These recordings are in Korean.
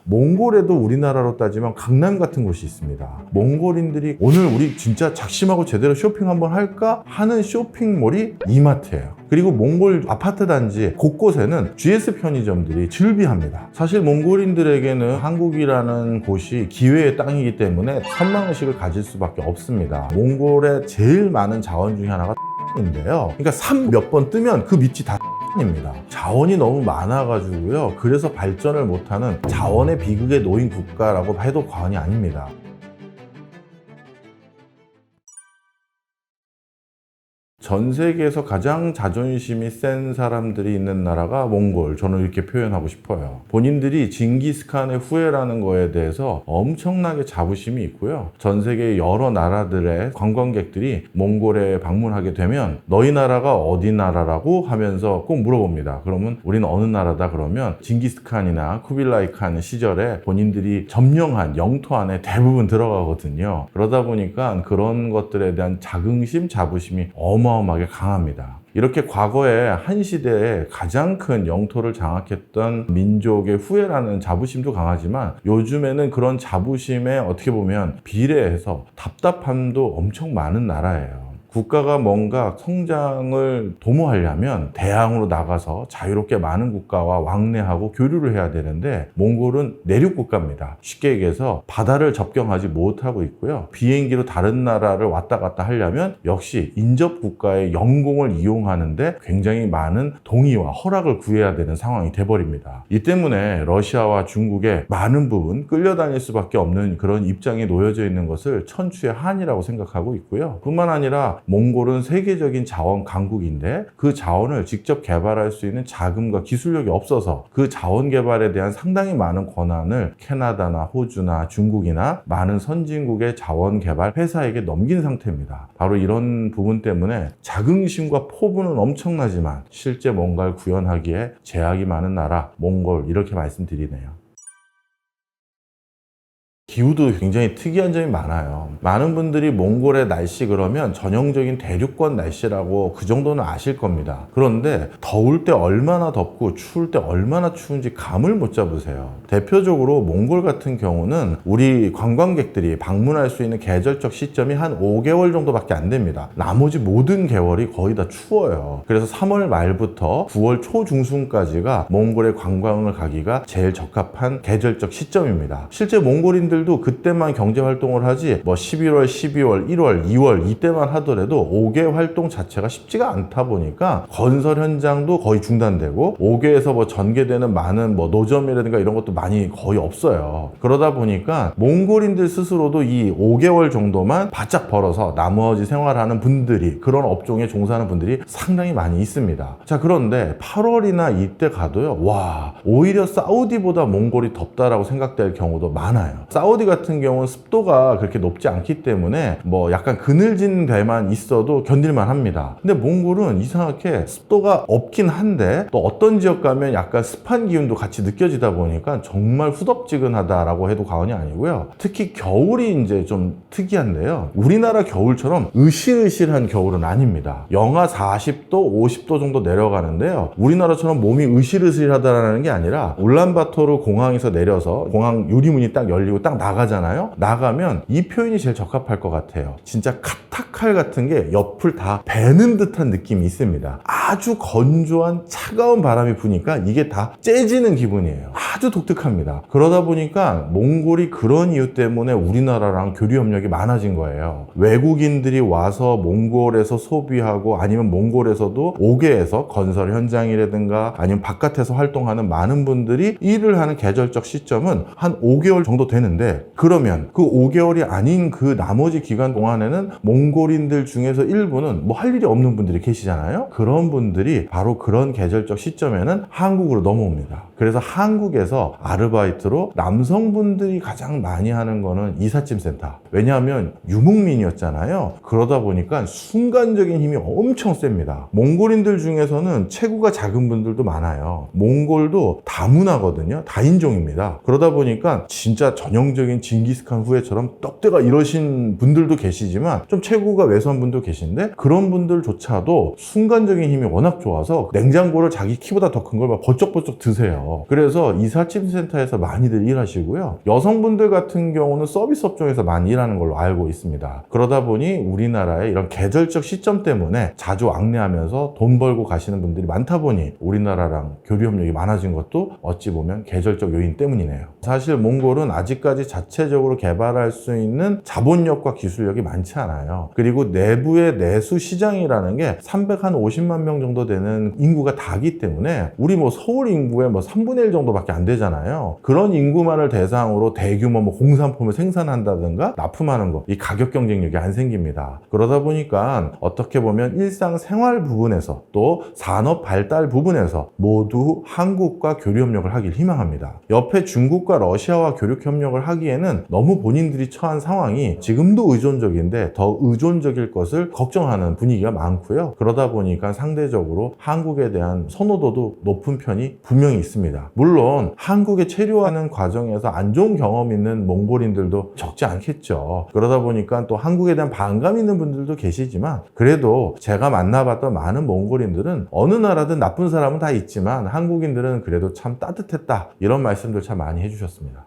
몽골에도 우리나라로 따지면 강남 같은 곳이 있습니다. 몽골인들이 오늘 우리 진짜 작심하고 제대로 쇼핑 한번 할까 하는 쇼핑몰이 이마트예요. 그리고 몽골 아파트 단지 곳곳에는 GS 편의점들이 즐비합니다. 사실 몽골인들에게는 한국이라는 곳이 기회의 땅이기 때문에 선망의식을 가질 수밖에 없습니다. 몽골의 제일 많은 자원 중에 하나가 인데요. 그러니까 3 몇 번 뜨면 그 밑이 다 입니다. 자원이 너무 많아가지고요. 그래서 발전을 못하는 자원의 비극에 놓인 국가라고 해도 과언이 아닙니다. 전 세계에서 가장 자존심이 센 사람들이 있는 나라가 몽골, 저는 이렇게 표현하고 싶어요. 본인들이 징기스칸의 후예라는 거에 대해서 엄청나게 자부심이 있고요. 전 세계 여러 나라들의 관광객들이 몽골에 방문하게 되면 너희 나라가 어디 나라라고 하면서 꼭 물어봅니다. 그러면 우리는 어느 나라다 그러면 징기스칸이나 쿠빌라이 칸 시절에 본인들이 점령한 영토 안에 대부분 들어가거든요. 그러다 보니까 그런 것들에 대한 자긍심, 자부심이 어마어마하게 강합니다. 이렇게 과거에 한 시대에 가장 큰 영토를 장악했던 민족의 후예라는 자부심도 강하지만 요즘에는 그런 자부심에 어떻게 보면 비례해서 답답함도 엄청 많은 나라예요. 국가가 뭔가 성장을 도모하려면 대항으로 나가서 자유롭게 많은 국가와 왕래하고 교류를 해야 되는데 몽골은 내륙 국가입니다. 쉽게 얘기해서 바다를 접경하지 못하고 있고요. 비행기로 다른 나라를 왔다 갔다 하려면 역시 인접 국가의 영공을 이용하는데 굉장히 많은 동의와 허락을 구해야 되는 상황이 돼버립니다. 이 때문에 러시아와 중국에 많은 부분 끌려다닐 수밖에 없는 그런 입장에 놓여져 있는 것을 천추의 한이라고 생각하고 있고요. 뿐만 아니라 몽골은 세계적인 자원 강국인데 그 자원을 직접 개발할 수 있는 자금과 기술력이 없어서 그 자원 개발에 대한 상당히 많은 권한을 캐나다나 호주나 중국이나 많은 선진국의 자원 개발 회사에게 넘긴 상태입니다. 바로 이런 부분 때문에 자긍심과 포부는 엄청나지만 실제 뭔가를 구현하기에 제약이 많은 나라 몽골 이렇게 말씀드리네요. 기후도 굉장히 특이한 점이 많아요. 많은 분들이 몽골의 날씨 그러면 전형적인 대륙권 날씨라고 그 정도는 아실 겁니다. 그런데 더울 때 얼마나 덥고 추울 때 얼마나 추운지 감을 못 잡으세요. 대표적으로 몽골 같은 경우는 우리 관광객들이 방문할 수 있는 계절적 시점이 한 5개월 정도밖에 안 됩니다. 나머지 모든 계월이 거의 다 추워요. 그래서 3월 말부터 9월 초중순까지가 몽골의 관광을 가기가 제일 적합한 계절적 시점입니다. 실제 몽골인들 도 그때만 경제 활동을 하지 뭐 11월, 12월, 1월, 2월 이때만 하더라도 5개 활동 자체가 쉽지가 않다 보니까 건설 현장도 거의 중단되고 5개에서 뭐 전개되는 많은 뭐 노점이라든가 이런 것도 많이 거의 없어요. 그러다 보니까 몽골인들 스스로도 이 5개월 정도만 바짝 벌어서 나머지 생활하는 분들이 그런 업종에 종사하는 분들이 상당히 많이 있습니다. 자, 그런데 8월이나 이때 가도요, 와, 오히려 사우디보다 몽골이 덥다라고 생각될 경우도 많아요. 사우디 같은 경우는 습도가 그렇게 높지 않기 때문에 뭐 약간 그늘진 데만 있어도 견딜만 합니다. 근데 몽골은 이상하게 습도가 없긴 한데 또 어떤 지역 가면 약간 습한 기운도 같이 느껴지다 보니까 정말 후덥지근하다라고 해도 과언이 아니고요. 특히 겨울이 이제 좀 특이한데요. 우리나라 겨울처럼 으실으실한 겨울은 아닙니다. 영하 40도, 50도 정도 내려가는데요. 우리나라처럼 몸이 으실으실하다라는 게 아니라 울란바토르 공항에서 내려서 공항 유리문이 딱 열리고 딱 나가잖아요. 나가면 이 표현이 제일 적합할 것 같아요. 진짜 카타칼 같은 게 옆을 다 베는 듯한 느낌이 있습니다. 아주 건조한 차가운 바람이 부니까 이게 다 째지는 기분이에요. 아주 독특합니다. 그러다 보니까 몽골이 그런 이유 때문에 우리나라랑 교류 협력이 많아진 거예요. 외국인들이 와서 몽골에서 소비하고 아니면 몽골에서도 5개에서 건설 현장이라든가 아니면 바깥에서 활동하는 많은 분들이 일을 하는 계절적 시점은 한 5개월 정도 되는데 그러면 그 5개월이 아닌 그 나머지 기간 동안에는 몽골인들 중에서 일부는 뭐 할 일이 없는 분들이 계시잖아요. 그런 분들이 바로 그런 계절적 시점에는 한국으로 넘어옵니다. 그래서 한국에서 아르바이트로 남성분들이 가장 많이 하는 거는 이삿짐 센터. 왜냐하면 유목민이었잖아요. 그러다 보니까 순간적인 힘이 엄청 셉니다. 몽골인들 중에서는 체구가 작은 분들도 많아요. 몽골도 다문화거든요. 다인종입니다. 그러다 보니까 진짜 전형적인 징기스칸 후예처럼 떡대가 이러신 분들도 계시지만 좀 체구가 왜소한 분도 계신데 그런 분들조차도 순간적인 힘이 워낙 좋아서 냉장고를 자기 키보다 더 큰 걸 막 번쩍번쩍 드세요. 그래서 의사침센터에서 많이들 일하시고요. 여성분들 같은 경우는 서비스 업종에서 많이 일하는 걸로 알고 있습니다. 그러다 보니 우리나라의 이런 계절적 시점 때문에 자주 왕래하면서 돈 벌고 가시는 분들이 많다 보니 우리나라랑 교류 협력이 많아진 것도 어찌 보면 계절적 요인 때문이네요. 사실 몽골은 아직까지 자체적으로 개발할 수 있는 자본력과 기술력이 많지 않아요. 그리고 내부의 내수 시장이라는 게 350만 명 정도 되는 인구가 다기 때문에 우리 서울 인구의 3분의 1 정도밖에 안 되잖아요. 그런 인구만을 대상으로 대규모 공산품을 생산한다든가 납품하는 거, 이 가격 경쟁력이 안 생깁니다. 그러다 보니까 어떻게 보면 일상생활 부분에서 또 산업 발달 부분에서 모두 한국과 교류 협력을 하길 희망합니다. 옆에 중국과 러시아와 교류 협력을 하기에는 너무 본인들이 처한 상황이 지금도 의존적인데 더 의존적일 것을 걱정하는 분위기가 많고요. 그러다 보니까 상대적으로 한국에 대한 선호도도 높은 편이 분명히 있습니다. 물론 한국에 체류하는 과정에서 안 좋은 경험 있는 몽골인들도 적지 않겠죠. 그러다 보니까 또 한국에 대한 반감 있는 분들도 계시지만 그래도 제가 만나봤던 많은 몽골인들은 어느 나라든 나쁜 사람은 다 있지만 한국인들은 그래도 참 따뜻했다, 이런 말씀들 참 많이 해주셨습니다.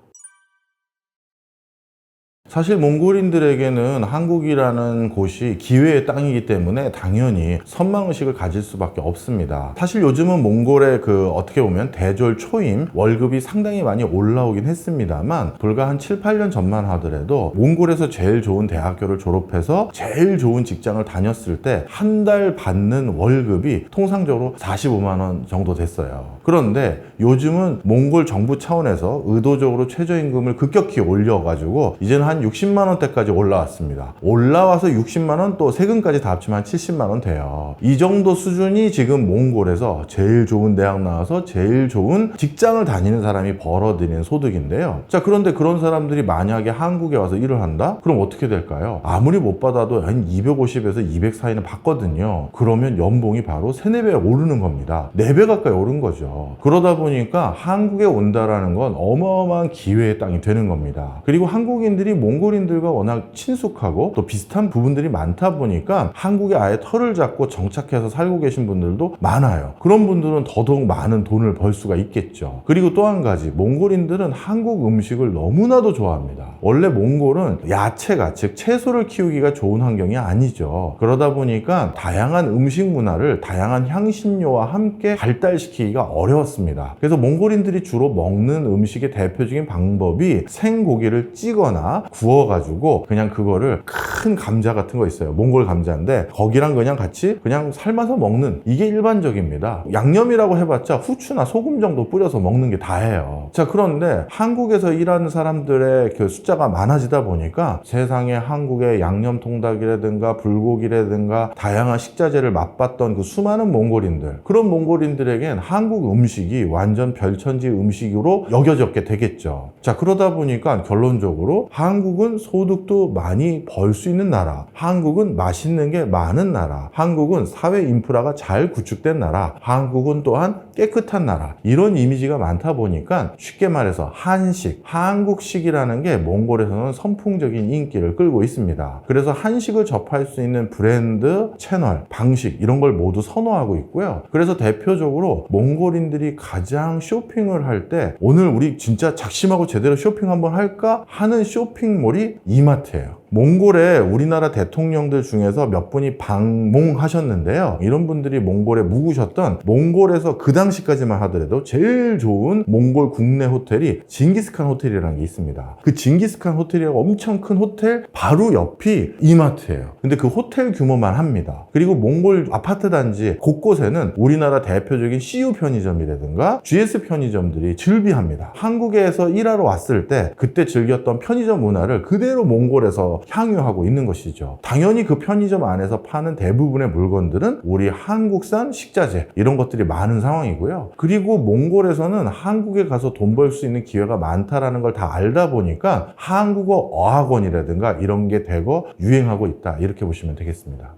사실 몽골인들에게는 한국이라는 곳이 기회의 땅이기 때문에 당연히 선망의식을 가질 수밖에 없습니다. 사실 요즘은 몽골의 어떻게 보면 대졸 초임 월급이 상당히 많이 올라오긴 했습니다만 불과 한 7, 8년 전만 하더라도 몽골에서 제일 좋은 대학교를 졸업해서 제일 좋은 직장을 다녔을 때 한 달 받는 월급이 통상적으로 45만 원 정도 됐어요. 그런데 요즘은 몽골 정부 차원에서 의도적으로 최저임금을 급격히 올려가지고 이제는 한 60만 원대까지 올라왔습니다. 올라와서 60만 원 또 세금까지 다 합치면 한 70만 원 돼요. 이 정도 수준이 지금 몽골에서 제일 좋은 대학 나와서 제일 좋은 직장을 다니는 사람이 벌어들이는 소득인데요. 자, 그런데 그런 사람들이 만약에 한국에 와서 일을 한다? 그럼 어떻게 될까요? 아무리 못 받아도 한 250에서 200 사이는 받거든요. 그러면 연봉이 바로 3, 4배 오르는 겁니다. 4배 가까이 오른 거죠. 그러다 보니까 한국에 온다라는 건 어마어마한 기회의 땅이 되는 겁니다. 그리고 한국인들이 몽골인들과 워낙 친숙하고 또 비슷한 부분들이 많다 보니까 한국에 아예 털을 잡고 정착해서 살고 계신 분들도 많아요. 그런 분들은 더더욱 많은 돈을 벌 수가 있겠죠. 그리고 또 한 가지, 몽골인들은 한국 음식을 너무나도 좋아합니다. 원래 몽골은 야채가, 즉 채소를 키우기가 좋은 환경이 아니죠. 그러다 보니까 다양한 음식 문화를 다양한 향신료와 함께 발달시키기가 어려웠습니다. 그래서 몽골인들이 주로 먹는 음식의 대표적인 방법이 생고기를 찌거나 구워가지고 그냥 그거를 큰 감자 같은 거 있어요. 몽골 감자인데 거기랑 그냥 같이 그냥 삶아서 먹는, 이게 일반적입니다. 양념이라고 해봤자 후추나 소금 정도 뿌려서 먹는 게 다예요. 자, 그런데 한국에서 일하는 사람들의 숫자가 많아지다 보니까 세상에 한국의 양념통닭이라든가 불고기라든가 다양한 식자재를 맛봤던 그 수많은 몽골인들, 그런 몽골인들에겐 한국 음식이 완전 별천지 음식으로 여겨졌게 되겠죠. 자, 그러다 보니까 결론적으로 한국은 소득도 많이 벌 수 있는 나라, 한국은 맛있는 게 많은 나라, 한국은 사회 인프라가 잘 구축된 나라, 한국은 또한 깨끗한 나라, 이런 이미지가 많다 보니까 쉽게 말해서 한식, 한국식이라는 게 몽골에서는 선풍적인 인기를 끌고 있습니다. 그래서 한식을 접할 수 있는 브랜드, 채널, 방식 이런 걸 모두 선호하고 있고요. 그래서 대표적으로 몽골인들이 가장 쇼핑을 할 때 오늘 우리 진짜 작심하고 제대로 쇼핑 한번 할까 하는 쇼핑몰이 이마트예요. 몽골에 우리나라 대통령들 중에서 몇 분이 방문하셨는데요. 이런 분들이 몽골에 묵으셨던, 몽골에서 그 당시까지만 하더라도 제일 좋은 몽골 국내 호텔이 징기스칸 호텔이라는 게 있습니다. 그 징기스칸 호텔이라고 엄청 큰 호텔 바로 옆이 이마트예요. 근데 그 호텔 규모만 합니다. 그리고 몽골 아파트 단지 곳곳에는 우리나라 대표적인 CU 편의점이라든가 GS 편의점들이 즐비합니다. 한국에서 일하러 왔을 때 그때 즐겼던 편의점 문화를 그대로 몽골에서 향유하고 있는 것이죠. 당연히 그 편의점 안에서 파는 대부분의 물건들은 우리 한국산 식자재 이런 것들이 많은 상황이고요. 그리고 몽골에서는 한국에 가서 돈 벌 수 있는 기회가 많다라는 걸 다 알다 보니까 한국어 어학원이라든가 이런 게 대거 유행하고 있다, 이렇게 보시면 되겠습니다.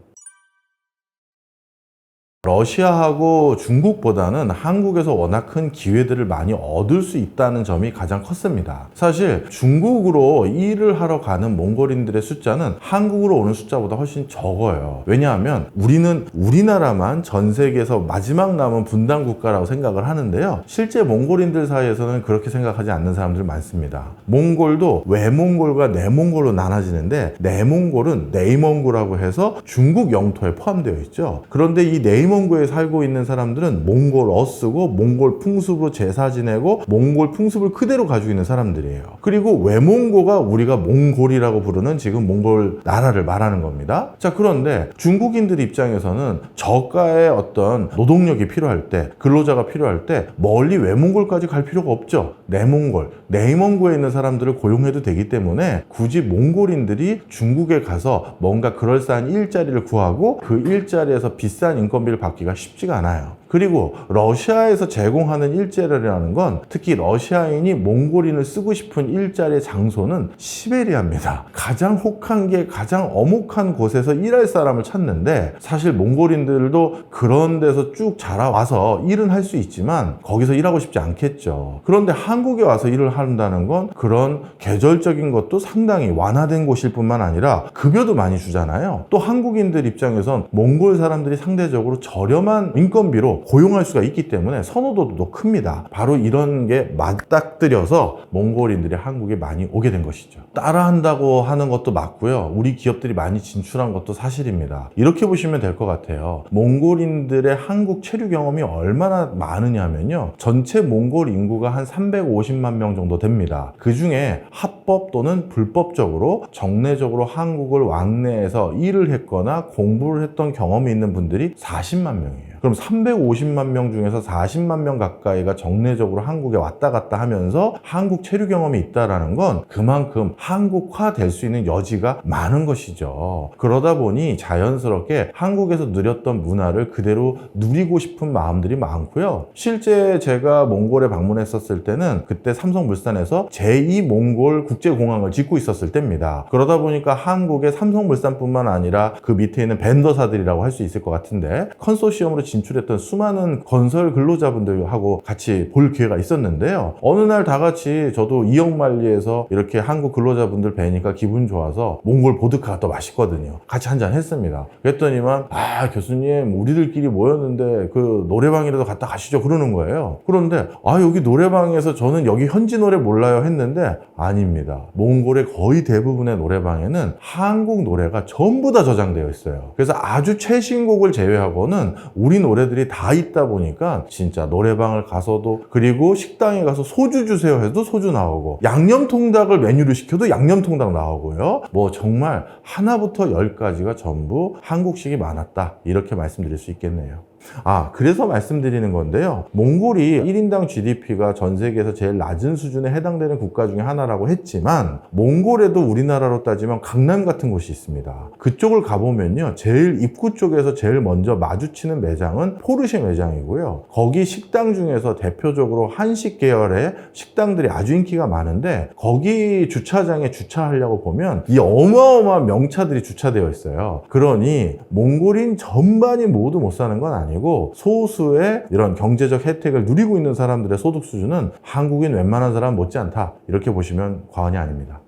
러시아하고 중국보다는 한국에서 워낙 큰 기회들을 많이 얻을 수 있다는 점이 가장 컸습니다. 사실 중국으로 일을 하러 가는 몽골인들의 숫자는 한국으로 오는 숫자보다 훨씬 적어요. 왜냐하면 우리는 우리나라만 전 세계에서 마지막 남은 분단 국가라고 생각을 하는데요. 실제 몽골인들 사이에서는 그렇게 생각하지 않는 사람들 많습니다. 몽골도 외몽골과 내몽골로 나눠지는데, 내몽골은 네이몽고라고 해서 중국 영토에 포함되어 있죠. 그런데 이 네이몽고에 살고 있는 사람들은 몽골어 쓰고 몽골 풍습으로 제사 지내고 몽골 풍습을 그대로 가지고 있는 사람들이에요. 그리고 외몽고가 우리가 몽골이라고 부르는 지금 몽골 나라를 말하는 겁니다. 자, 그런데 중국인들 입장에서는 저가의 어떤 노동력이 필요할 때, 근로자가 필요할 때 멀리 외몽골까지 갈 필요가 없죠. 내몽골, 네이몽고에 있는 사람들을 고용해도 되기 때문에 굳이 몽골인들이 중국에 가서 뭔가 그럴싸한 일자리를 구하고 그 일자리에서 비싼 인건비를 받기가 쉽지가 않아요. 그리고 러시아에서 제공하는 일자리라는 건, 특히 러시아인이 몽골인을 쓰고 싶은 일자리의 장소는 시베리아입니다. 가장 혹한게 가장 엄혹한 곳에서 일할 사람을 찾는데, 사실 몽골인들도 그런 데서 쭉 자라와서 일은 할 수 있지만 거기서 일하고 싶지 않겠죠. 그런데 한국에 와서 일을 한다는 건 그런 계절적인 것도 상당히 완화된 곳일 뿐만 아니라 급여도 많이 주잖아요. 또 한국인들 입장에선 몽골 사람들이 상대적으로 저렴한 인건비로 고용할 수가 있기 때문에 선호도도 큽니다. 바로 이런 게 맞닥뜨려서 몽골인들이 한국에 많이 오게 된 것이죠. 따라한다고 하는 것도 맞고요. 우리 기업들이 많이 진출한 것도 사실입니다. 이렇게 보시면 될 것 같아요. 몽골인들의 한국 체류 경험이 얼마나 많으냐면요. 전체 몽골 인구가 한 350만 명 정도 됩니다. 그 중에 합법 또는 불법적으로 정례적으로 한국을 왕래해서 일을 했거나 공부를 했던 경험이 있는 분들이 40만 명이에요. 그럼 350만 명 중에서 40만 명 가까이가 정례적으로 한국에 왔다 갔다 하면서 한국 체류 경험이 있다는 건 그만큼 한국화 될 수 있는 여지가 많은 것이죠. 그러다 보니 자연스럽게 한국에서 누렸던 문화를 그대로 누리고 싶은 마음들이 많고요. 실제 제가 몽골에 방문했었을 때는 그때 삼성물산에서 제2 몽골 국제공항을 짓고 있었을 때입니다. 그러다 보니까 한국의 삼성물산뿐만 아니라 그 밑에 있는 벤더사들이라고 할 수 있을 것 같은데, 컨소시엄으로 진출했던 수많은 건설 근로자분들하고 같이 볼 기회가 있었는데요. 어느 날 다 같이 저도 이영만리에서 이렇게 한국 근로자분들 뵈니까 기분 좋아서 몽골 보드카가 또 맛있거든요. 같이 한잔 했습니다. 그랬더니만 교수님 우리들끼리 모였는데 그 노래방이라도 갔다 가시죠 그러는 거예요. 그런데 여기 노래방에서 저는 여기 현지 노래 몰라요 했는데 아닙니다. 몽골의 거의 대부분의 노래방에는 한국 노래가 전부 다 저장되어 있어요. 그래서 아주 최신곡을 제외하고는 우리 노래들이 다 있다 보니까 진짜 노래방을 가서도, 그리고 식당에 가서 소주 주세요 해도 소주 나오고, 양념통닭을 메뉴로 시켜도 양념통닭 나오고요. 뭐 정말 하나부터 10까지가 전부 한국식이 많았다, 이렇게 말씀드릴 수 있겠네요. 그래서 말씀드리는 건데요. 몽골이 1인당 GDP가 전 세계에서 제일 낮은 수준에 해당되는 국가 중에 하나라고 했지만, 몽골에도 우리나라로 따지면 강남 같은 곳이 있습니다. 그쪽을 가보면요. 제일 입구 쪽에서 제일 먼저 마주치는 매장은 포르쉐 매장이고요. 거기 식당 중에서 대표적으로 한식 계열의 식당들이 아주 인기가 많은데, 거기 주차장에 주차하려고 보면 이 어마어마한 명차들이 주차되어 있어요. 그러니 몽골인 전반이 모두 못 사는 건 아니에요. 소수의 이런 경제적 혜택을 누리고 있는 사람들의 소득 수준은 한국인 웬만한 사람 못지않다, 이렇게 보시면 과언이 아닙니다.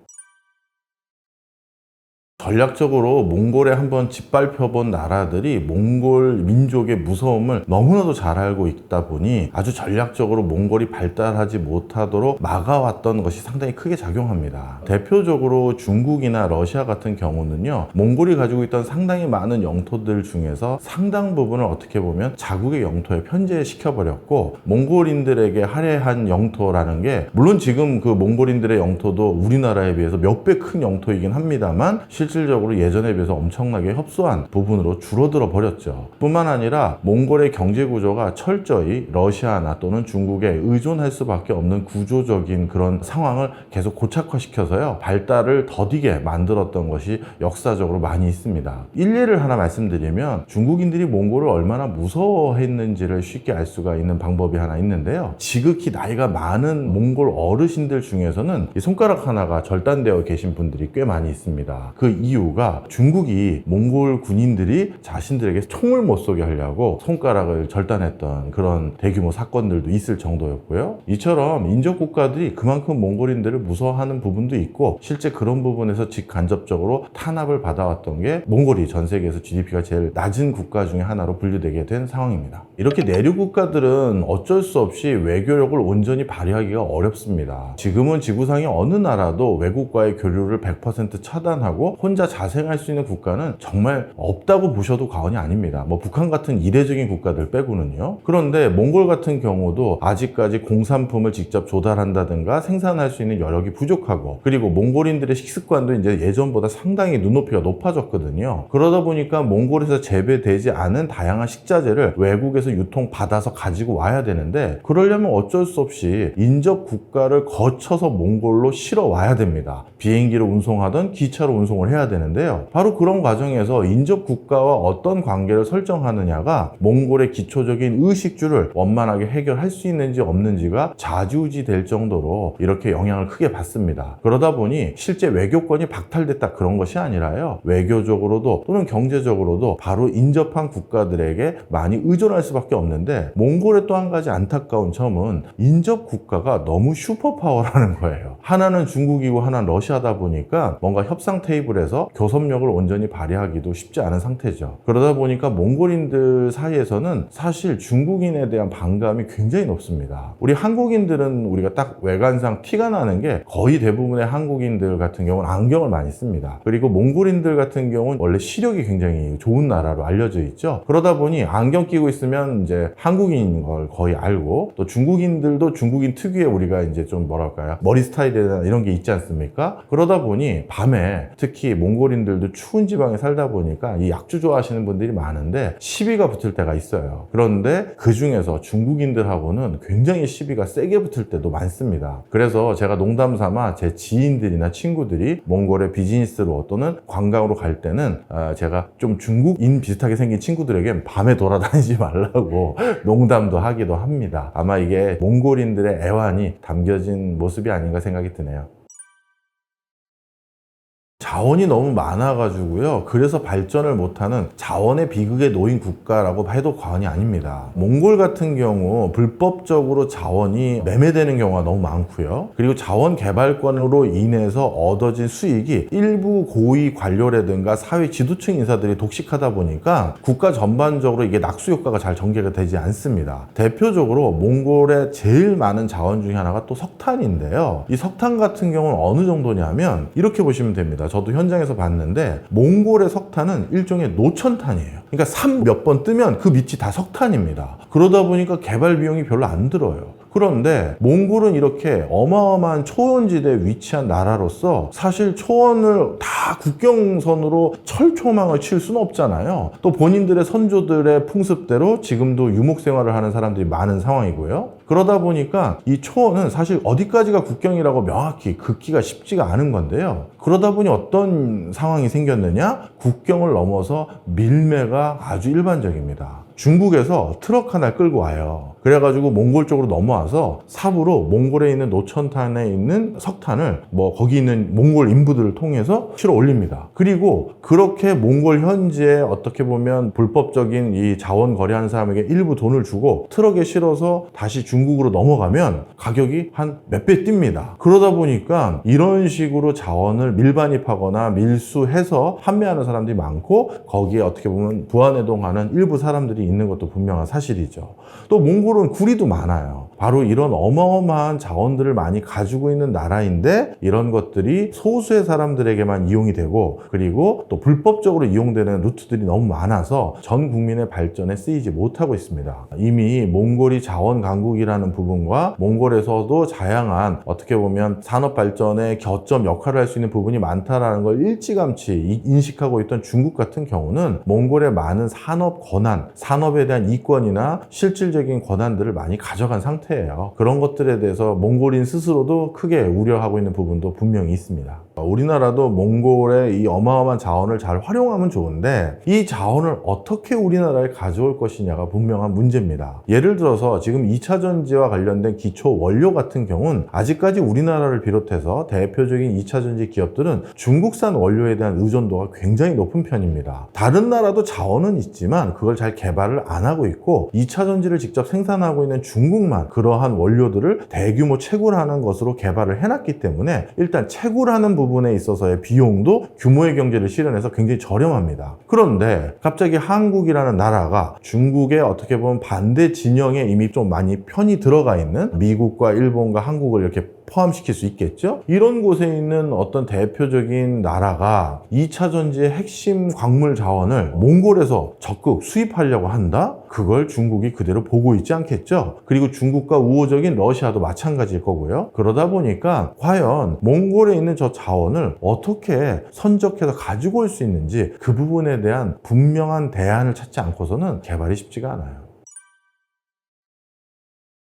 전략적으로 몽골에 한번 짓밟혀본 나라들이 몽골 민족의 무서움을 너무나도 잘 알고 있다 보니 아주 전략적으로 몽골이 발달하지 못하도록 막아왔던 것이 상당히 크게 작용합니다. 대표적으로 중국이나 러시아 같은 경우는요, 몽골이 가지고 있던 상당히 많은 영토들 중에서 상당 부분을 어떻게 보면 자국의 영토에 편제시켜버렸고, 몽골인들에게 할애한 영토라는 게, 물론 지금 그 몽골인들의 영토도 우리나라에 비해서 몇 배 큰 영토이긴 합니다만 실질적으로 예전에 비해서 엄청나게 협소한 부분으로 줄어들어 버렸죠. 뿐만 아니라 몽골의 경제 구조가 철저히 러시아나 또는 중국에 의존할 수밖에 없는 구조적인 그런 상황을 계속 고착화시켜서요, 발달을 더디게 만들었던 것이 역사적으로 많이 있습니다. 일례를 하나 말씀드리면, 중국인들이 몽골을 얼마나 무서워했는지를 쉽게 알 수가 있는 방법이 하나 있는데요. 지극히 나이가 많은 몽골 어르신들 중에서는 이 손가락 하나가 절단되어 계신 분들이 꽤 많이 있습니다. 그 이유가 중국이 몽골 군인들이 자신들에게 총을 못 쏘게 하려고 손가락을 절단했던 그런 대규모 사건들도 있을 정도였고요. 이처럼 인접 국가들이 그만큼 몽골인들을 무서워하는 부분도 있고 실제 그런 부분에서 직간접적으로 탄압을 받아왔던 게 몽골이 전 세계에서 GDP가 제일 낮은 국가 중에 하나로 분류되게 된 상황입니다. 이렇게 내륙 국가들은 어쩔 수 없이 외교력을 온전히 발휘하기가 어렵습니다. 지금은 지구상의 어느 나라도 외국과의 교류를 100% 차단하고 혼자 자생할 수 있는 국가는 정말 없다고 보셔도 과언이 아닙니다. 뭐 북한 같은 이례적인 국가들 빼고는요. 그런데 몽골 같은 경우도 아직까지 공산품을 직접 조달한다든가 생산할 수 있는 여력이 부족하고, 그리고 몽골인들의 식습관도 이제 예전보다 상당히 눈높이가 높아졌거든요. 그러다 보니까 몽골에서 재배되지 않은 다양한 식자재를 외국에서 유통받아서 가지고 와야 되는데, 그러려면 어쩔 수 없이 인접 국가를 거쳐서 몽골로 실어 와야 됩니다. 비행기로 운송하던 기차로 운송을 해야 되는데요. 바로 그런 과정에서 인접 국가와 어떤 관계를 설정하느냐가 몽골의 기초적인 의식주를 원만하게 해결할 수 있는지 없는지가 좌지우지 될 정도로 이렇게 영향을 크게 받습니다. 그러다 보니 실제 외교권이 박탈됐다 그런 것이 아니라요, 외교적으로도 또는 경제적으로도 바로 인접한 국가들에게 많이 의존할 수밖에 없는데, 몽골의 또 한 가지 안타까운 점은 인접 국가가 너무 슈퍼파워라는 거예요. 하나는 중국이고 하나는 러시아다 보니까 뭔가 협상 테이블에서 교섭력을 온전히 발휘하기도 쉽지 않은 상태죠. 그러다 보니까 몽골인들 사이에서는 사실 중국인에 대한 반감이 굉장히 높습니다. 우리 한국인들은 우리가 딱 외관상 티가 나는 게 거의 대부분의 한국인들 같은 경우는 안경을 많이 씁니다. 그리고 몽골인들 같은 경우는 원래 시력이 굉장히 좋은 나라로 알려져 있죠. 그러다 보니 안경 끼고 있으면 이제 한국인인 걸 거의 알고, 또 중국인들도 중국인 특유의 우리가 이제 좀 뭐랄까요, 머리 스타일이나 이런 게 있지 않습니까? 그러다 보니 밤에 특히 몽골인들도 추운 지방에 살다 보니까 이 약주 좋아하시는 분들이 많은데 시비가 붙을 때가 있어요. 그런데 그 중에서 중국인들하고는 굉장히 시비가 세게 붙을 때도 많습니다. 그래서 제가 농담 삼아 제 지인들이나 친구들이 몽골에 비즈니스로 또는 관광으로 갈 때는 제가 좀 중국인 비슷하게 생긴 친구들에게 밤에 돌아다니지 말라고 농담도 하기도 합니다. 아마 이게 몽골인들의 애환이 담겨진 모습이 아닌가 생각이 드네요. 자원이 너무 많아가지고요, 그래서 발전을 못하는 자원의 비극에 놓인 국가라고 해도 과언이 아닙니다. 몽골 같은 경우 불법적으로 자원이 매매되는 경우가 너무 많고요, 그리고 자원 개발권으로 인해서 얻어진 수익이 일부 고위 관료라든가 사회 지도층 인사들이 독식하다 보니까 국가 전반적으로 이게 낙수 효과가 잘 전개가 되지 않습니다. 대표적으로 몽골의 제일 많은 자원 중에 하나가 또 석탄인데요. 이 석탄 같은 경우는 어느 정도냐면 이렇게 보시면 됩니다. 저도 현장에서 봤는데 몽골의 석탄은 일종의 노천탄이에요. 그러니까 산 몇 번 뜨면 그 밑이 다 석탄입니다. 그러다 보니까 개발 비용이 별로 안 들어요. 그런데 몽골은 이렇게 어마어마한 초원지대에 위치한 나라로서 사실 초원을 다 국경선으로 철조망을 칠 수는 없잖아요. 또 본인들의 선조들의 풍습대로 지금도 유목 생활을 하는 사람들이 많은 상황이고요. 그러다 보니까 이 초원은 사실 어디까지가 국경이라고 명확히 긋기가 쉽지가 않은 건데요. 그러다 보니 어떤 상황이 생겼느냐? 국경을 넘어서 밀매가 아주 일반적입니다. 중국에서 트럭 하나 끌고 와요. 그래가지고 몽골 쪽으로 넘어와서 삽으로 몽골에 있는 노천탄에 있는 석탄을 거기 있는 몽골 인부들을 통해서 실어 올립니다. 그리고 그렇게 몽골 현지에 어떻게 보면 불법적인 이 자원 거래하는 사람에게 일부 돈을 주고 트럭에 실어서 다시 중국으로 넘어가면 가격이 한 몇 배 뜁니다. 그러다 보니까 이런 식으로 자원을 밀반입하거나 밀수해서 판매하는 사람들이 많고, 거기에 어떻게 보면 부안해동하는 일부 사람들이 있는 것도 분명한 사실이죠. 또 몽골은 구리도 많아요. 바로 이런 어마어마한 자원들을 많이 가지고 있는 나라인데 이런 것들이 소수의 사람들에게만 이용이 되고, 그리고 또 불법적으로 이용되는 루트들이 너무 많아서 전 국민의 발전에 쓰이지 못하고 있습니다. 이미 몽골이 자원 강국이라는 부분과 몽골에서도 다양한 어떻게 보면 산업 발전의 겨점 역할을 할 수 있는 부분이 많다라는 걸 일찌감치 인식하고 있던 중국 같은 경우는 몽골의 많은 산업 권한, 산업에 대한 이권이나 실질적인 권한들을 많이 가져간 상태예요. 그런 것들에 대해서 몽골인 스스로도 크게 우려하고 있는 부분도 분명히 있습니다. 우리나라도 몽골의 이 어마어마한 자원을 잘 활용하면 좋은데 이 자원을 어떻게 우리나라에 가져올 것이냐가 분명한 문제입니다. 예를 들어서 지금 2차 전지와 관련된 기초 원료 같은 경우는 아직까지 우리나라를 비롯해서 대표적인 2차 전지 기업들은 중국산 원료에 대한 의존도가 굉장히 높은 편입니다. 다른 나라도 자원은 있지만 그걸 잘 개발을 안 하고 있고 2차 전지를 직접 생산하고 있는 중국만 그러한 원료들을 대규모 채굴하는 것으로 개발을 해놨기 때문에 일단 채굴하는 부분에 있어서의 비용도 규모의 경제를 실현해서 굉장히 저렴합니다. 그런데 갑자기 한국이라는 나라가 중국의 어떻게 보면 반대 진영에 이미 좀 많이 편이 들어가 있는 미국과 일본과 한국을 이렇게 포함시킬 수 있겠죠? 이런 곳에 있는 어떤 대표적인 나라가 2차 전지의 핵심 광물 자원을 몽골에서 적극 수입하려고 한다? 그걸 중국이 그대로 보고 있지 않겠죠? 그리고 중국과 우호적인 러시아도 마찬가지일 거고요. 그러다 보니까 과연 몽골에 있는 저 자원을 어떻게 선적해서 가지고 올 수 있는지 그 부분에 대한 분명한 대안을 찾지 않고서는 개발이 쉽지가 않아요.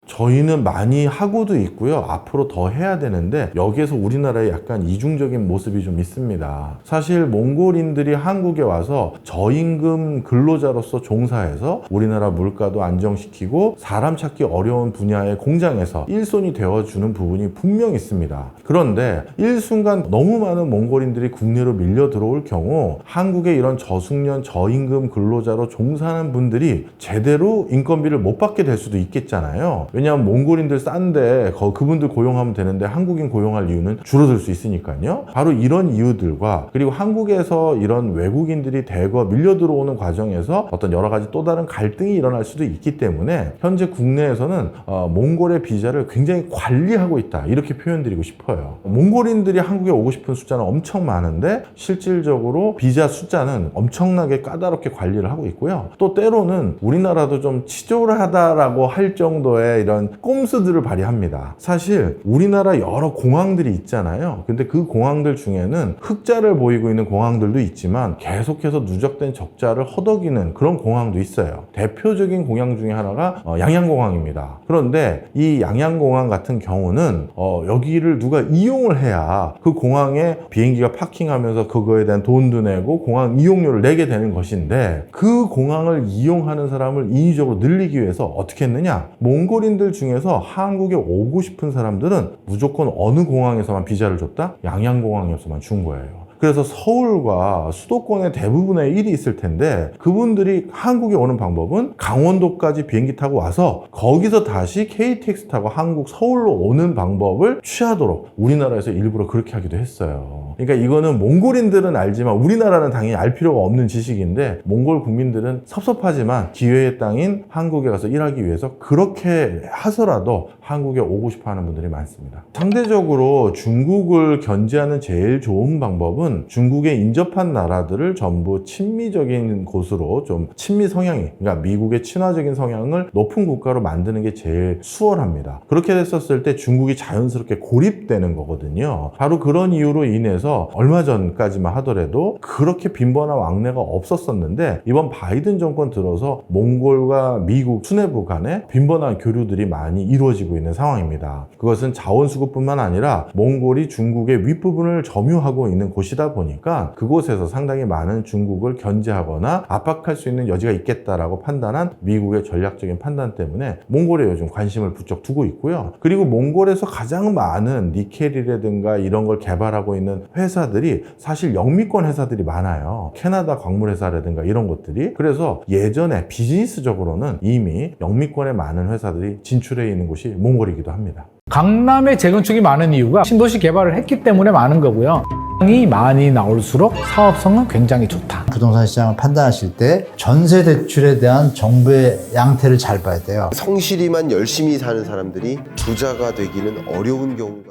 저희는 많이 하고도 있고요. 앞으로 더 해야 되는데 여기에서 우리나라의 약간 이중적인 모습이 좀 있습니다. 사실 몽골인들이 한국에 와서 저임금 근로자로서 종사해서 우리나라 물가도 안정시키고 사람 찾기 어려운 분야의 공장에서 일손이 되어주는 부분이 분명 있습니다. 그런데 일순간 너무 많은 몽골인들이 국내로 밀려 들어올 경우 한국의 이런 저숙련 저임금 근로자로 종사하는 분들이 제대로 인건비를 못 받게 될 수도 있겠잖아요. 왜냐하면 몽골인들 싼데 그분들 고용하면 되는데 한국인 고용할 이유는 줄어들 수 있으니까요. 바로 이런 이유들과 그리고 한국에서 이런 외국인들이 대거 밀려 들어오는 과정에서 어떤 여러 가지 또 다른 갈등이 일어날 수도 있기 때문에 현재 국내에서는 몽골의 비자를 굉장히 관리하고 있다 이렇게 표현드리고 싶어요. 몽골인들이 한국에 오고 싶은 숫자는 엄청 많은데 실질적으로 비자 숫자는 엄청나게 까다롭게 관리를 하고 있고요. 또 때로는 우리나라도 좀 치졸하다라고 할 정도의 이런 꼼수들을 발휘합니다. 사실 우리나라 여러 공항들이 있잖아요. 근데 그 공항들 중에는 흑자를 보이고 있는 공항들도 있지만 계속해서 누적된 적자를 허덕이는 그런 공항도 있어요. 대표적인 공항 중에 하나가 양양공항입니다. 그런데 이 양양공항 같은 경우는 여기를 누가 이용을 해야 그 공항에 비행기가 파킹하면서 그거에 대한 돈도 내고 공항 이용료를 내게 되는 것인데 그 공항을 이용하는 사람을 인위적으로 늘리기 위해서 어떻게 했느냐? 몽골인들 중에서 한국에 오고 싶은 사람들은 무조건 어느 공항에서만 비자를 줬다? 양양공항에서만 준 거예요. 그래서 서울과 수도권의 대부분의 일이 있을 텐데 그분들이 한국에 오는 방법은 강원도까지 비행기 타고 와서 거기서 다시 KTX 타고 한국 서울로 오는 방법을 취하도록 우리나라에서 일부러 그렇게 하기도 했어요. 그러니까 이거는 몽골인들은 알지만 우리나라는 당연히 알 필요가 없는 지식인데 몽골 국민들은 섭섭하지만 기회의 땅인 한국에 가서 일하기 위해서 그렇게 하서라도 한국에 오고 싶어 하는 분들이 많습니다. 상대적으로 중국을 견제하는 제일 좋은 방법은 중국에 인접한 나라들을 전부 친미적인 곳으로 좀 친미 성향이, 그러니까 미국의 친화적인 성향을 높은 국가로 만드는 게 제일 수월합니다. 그렇게 됐었을 때 중국이 자연스럽게 고립되는 거거든요. 바로 그런 이유로 인해서 얼마 전까지만 하더라도 그렇게 빈번한 왕래가 없었었는데 이번 바이든 정권 들어서 몽골과 미국 수뇌부 간에 빈번한 교류들이 많이 이루어지고 있는 상황입니다. 그것은 자원 수급뿐만 아니라 몽골이 중국의 윗부분을 점유하고 있는 곳이다 보니까 그곳에서 상당히 많은 중국을 견제하거나 압박할 수 있는 여지가 있겠다라고 판단한 미국의 전략적인 판단 때문에 몽골에 요즘 관심을 부쩍 두고 있고요. 그리고 몽골에서 가장 많은 니켈이라든가 이런 걸 개발하고 있는 회사들이 사실 영미권 회사들이 많아요. 캐나다 광물 회사라든가 이런 것들이. 그래서 예전에 비즈니스적으로는 이미 영미권에 많은 회사들이 진출해 있는 곳이 몽골이기도 합니다. 강남에 재건축이 많은 이유가 신도시 개발을 했기 때문에 많은 거고요. 이 많이 나올수록 사업성은 굉장히 좋다. 부동산 시장을 판단하실 때 전세 대출에 대한 정부의 양태를 잘 봐야 돼요. 성실히만 열심히 사는 사람들이 부자가 되기는 어려운 경우가